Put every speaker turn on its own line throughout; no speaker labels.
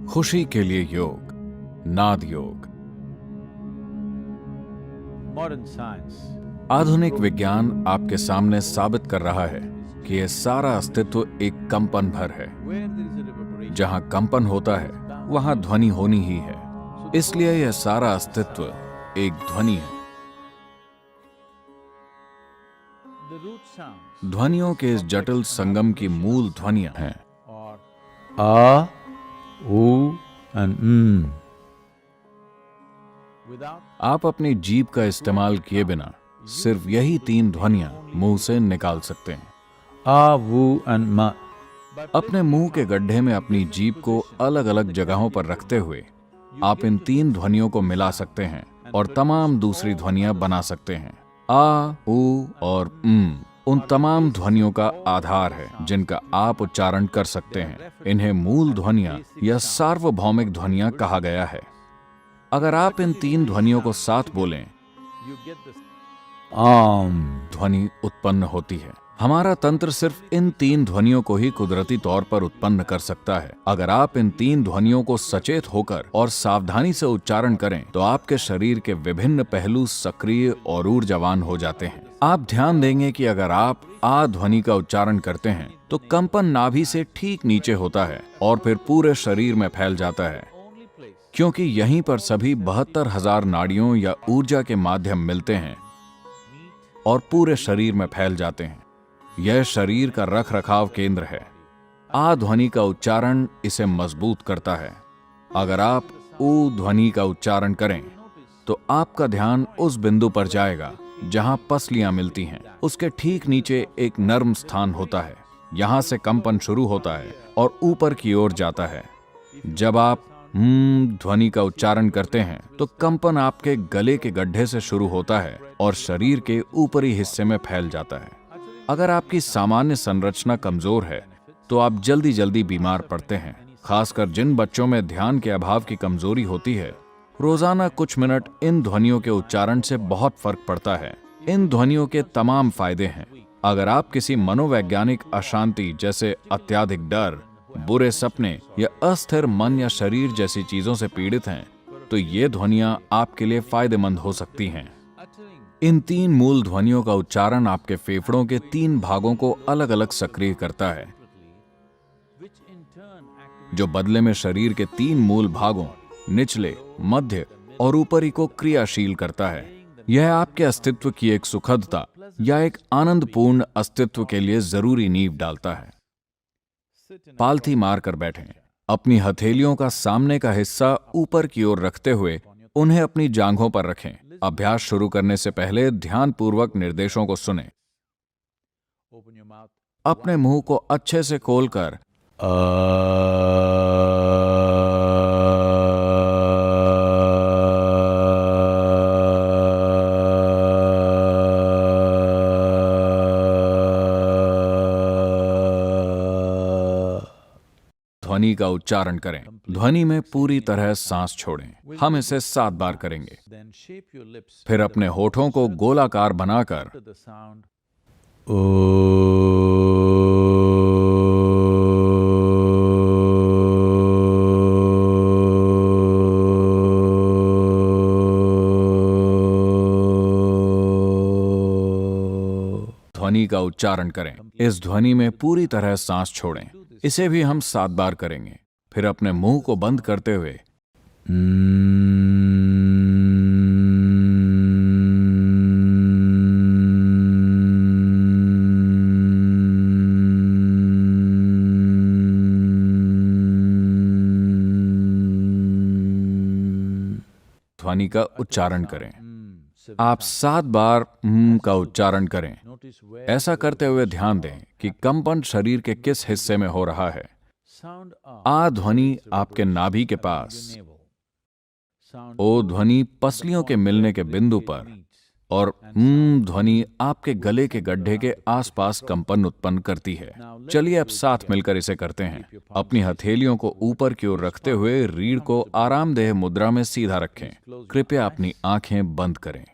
खुशी के लिए योग, नाद योग। आधुनिक विज्ञान आपके सामने साबित कर रहा है कि यह सारा अस्तित्व एक कंपन भर है। जहां कंपन होता है वहां ध्वनि होनी ही है, इसलिए यह सारा अस्तित्व एक ध्वनि है। ध्वनियों के इस जटिल संगम की मूल ध्वनियां हैं
A, U and M.
आप अपनी जीभ का इस्तेमाल किए बिना सिर्फ यही 3 ध्वनियां मुंह से निकाल सकते हैं।
A, U and M.
अपने मुंह के गड्ढे में अपनी जीभ को अलग अलग जगहों पर रखते हुए आप इन 3 ध्वनियों को मिला सकते हैं और तमाम दूसरी ध्वनियां बना सकते हैं। आ, उ और उन तमाम ध्वनियों का आधार है जिनका आप उच्चारण कर सकते हैं। इन्हें मूल ध्वनियां या सार्वभौमिक ध्वनियां कहा गया है। अगर आप इन 3 ध्वनियों को साथ बोलें, ध्वनि उत्पन्न होती है। हमारा तंत्र सिर्फ इन 3 ध्वनियों को ही कुदरती तौर पर उत्पन्न कर सकता है। अगर आप इन 3 ध्वनियों को सचेत होकर और सावधानी से उच्चारण करें तो आपके शरीर के विभिन्न पहलू सक्रिय और ऊर्जावान हो जाते हैं। आप ध्यान देंगे कि अगर आप आ ध्वनि का उच्चारण करते हैं तो कंपन नाभि से ठीक नीचे होता है और फिर पूरे शरीर में फैल जाता है, क्योंकि यहीं पर सभी 72,000 नाड़ियों या ऊर्जा के माध्यम मिलते हैं और पूरे शरीर में फैल जाते हैं। यह शरीर का रख रखाव केंद्र है। आ ध्वनि का उच्चारण इसे मजबूत करता है। अगर आप ऊ ध्वनि का उच्चारण करें तो आपका ध्यान उस बिंदु पर जाएगा जहां पसलियां मिलती हैं। उसके ठीक नीचे एक नर्म स्थान होता है। यहां से कंपन शुरू होता है और ऊपर की ओर जाता है। जब आप ध्वनि का उच्चारण करते हैं तो कंपन आपके गले के गड्ढे से शुरू होता है और शरीर के ऊपरी हिस्से में फैल जाता है। अगर आपकी सामान्य संरचना कमजोर है तो आप जल्दी जल्दी बीमार पड़ते हैं। खासकर जिन बच्चों में ध्यान के अभाव की कमजोरी होती है, रोजाना कुछ मिनट इन ध्वनियों के उच्चारण से बहुत फर्क पड़ता है। इन ध्वनियों के तमाम फायदे हैं। अगर आप किसी मनोवैज्ञानिक अशांति जैसे अत्यधिक डर, बुरे सपने या अस्थिर मन या शरीर जैसी चीजों से पीड़ित हैं तो ये ध्वनियां आपके लिए फायदेमंद हो सकती हैं। इन 3 मूल ध्वनियों का उच्चारण आपके फेफड़ों के 3 भागों को अलग अलग सक्रिय करता है, जो बदले में शरीर के 3 मूल भागों निचले, मध्य और ऊपरी को क्रियाशील करता है। यह आपके अस्तित्व की एक सुखदता या एक आनंदपूर्ण अस्तित्व के लिए जरूरी नींव डालता है। पालथी मारकर बैठें। अपनी हथेलियों का सामने का हिस्सा ऊपर की ओर रखते हुए उन्हें अपनी जांघों पर रखें। अभ्यास शुरू करने से पहले ध्यानपूर्वक निर्देशों को सुनें। अपने मुंह को अच्छे से खोलकर ध्वनि का उच्चारण करें। ध्वनि में पूरी तरह सांस छोड़ें। हम इसे 7 बार करेंगे। फिर अपने होठों को गोलाकार बनाकर ध्वनि का उच्चारण करें। इस ध्वनि में पूरी तरह सांस छोड़ें। इसे भी हम 7 बार करेंगे। फिर अपने मुंह को बंद करते हुए ध्वनि का उच्चारण करें। आप 7 बार का उच्चारण करें। ऐसा करते हुए ध्यान दें कि कंपन शरीर के किस हिस्से में हो रहा है। आ ध्वनि आपके नाभि के पास, ओ ध्वनि पसलियों के मिलने के बिंदु पर और ध्वनि आपके गले के गड्ढे के आसपास कंपन उत्पन्न करती है। चलिए अब साथ मिलकर इसे करते हैं। अपनी हथेलियों को ऊपर की ओर रखते हुए रीढ़ को आरामदेह मुद्रा में सीधा रखें। कृपया अपनी आंखें बंद करें।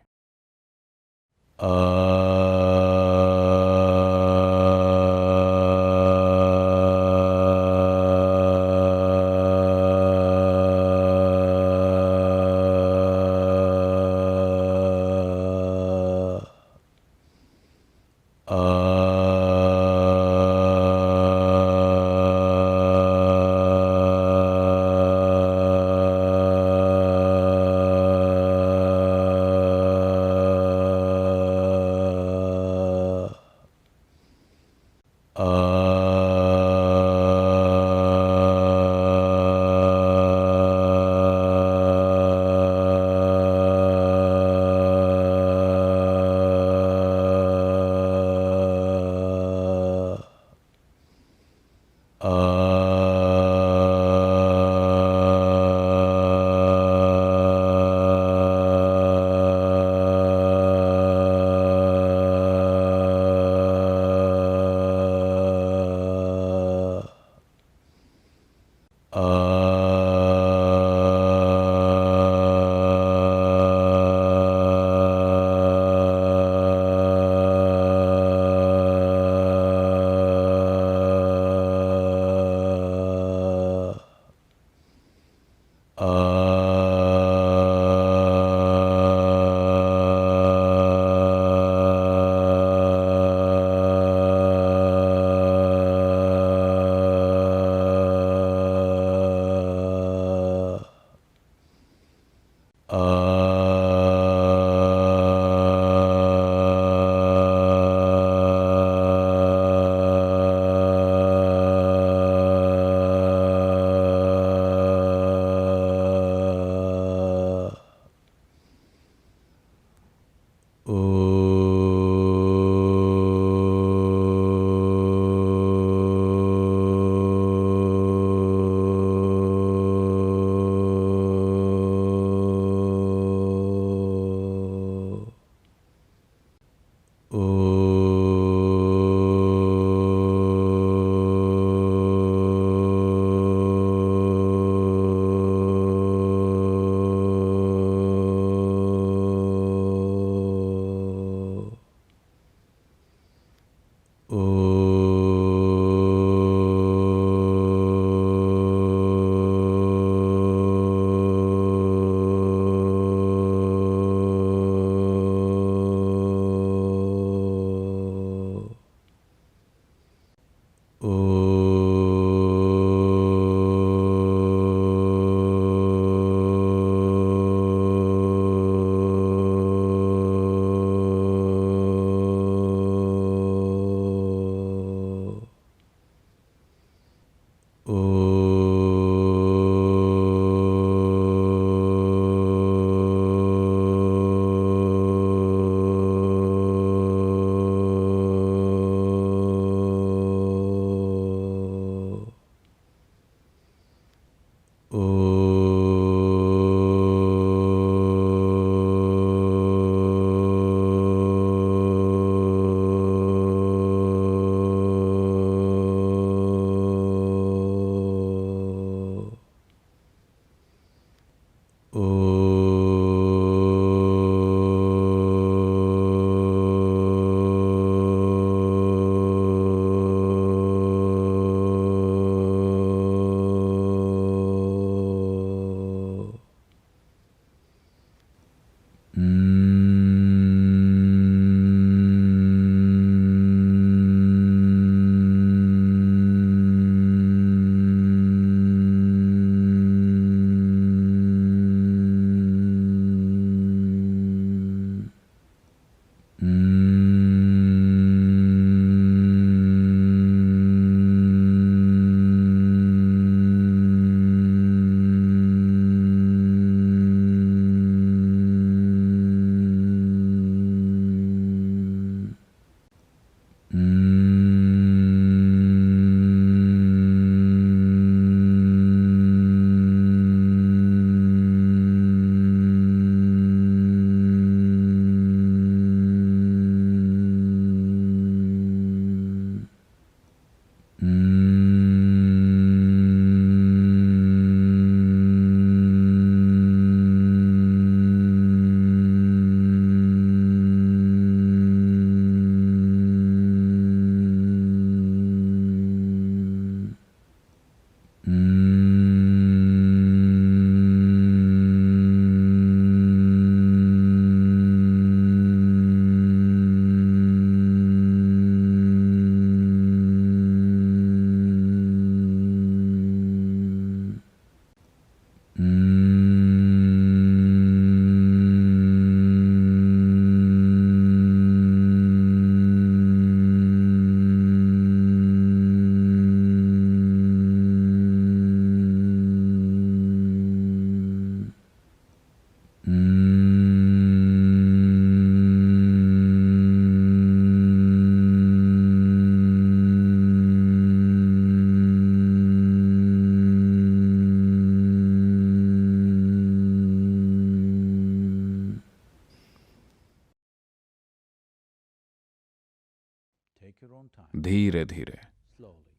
धीरे धीरे,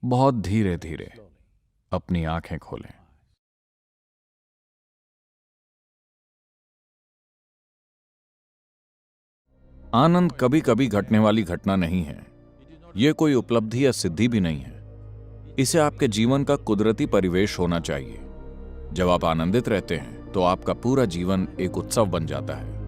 बहुत धीरे धीरे अपनी आंखें खोलें। आनंद कभी कभी घटने वाली घटना नहीं है। यह कोई उपलब्धि या सिद्धि भी नहीं है। इसे आपके जीवन का कुदरती परिवेश होना चाहिए। जब आप आनंदित रहते हैं तो आपका पूरा जीवन एक उत्सव बन जाता है।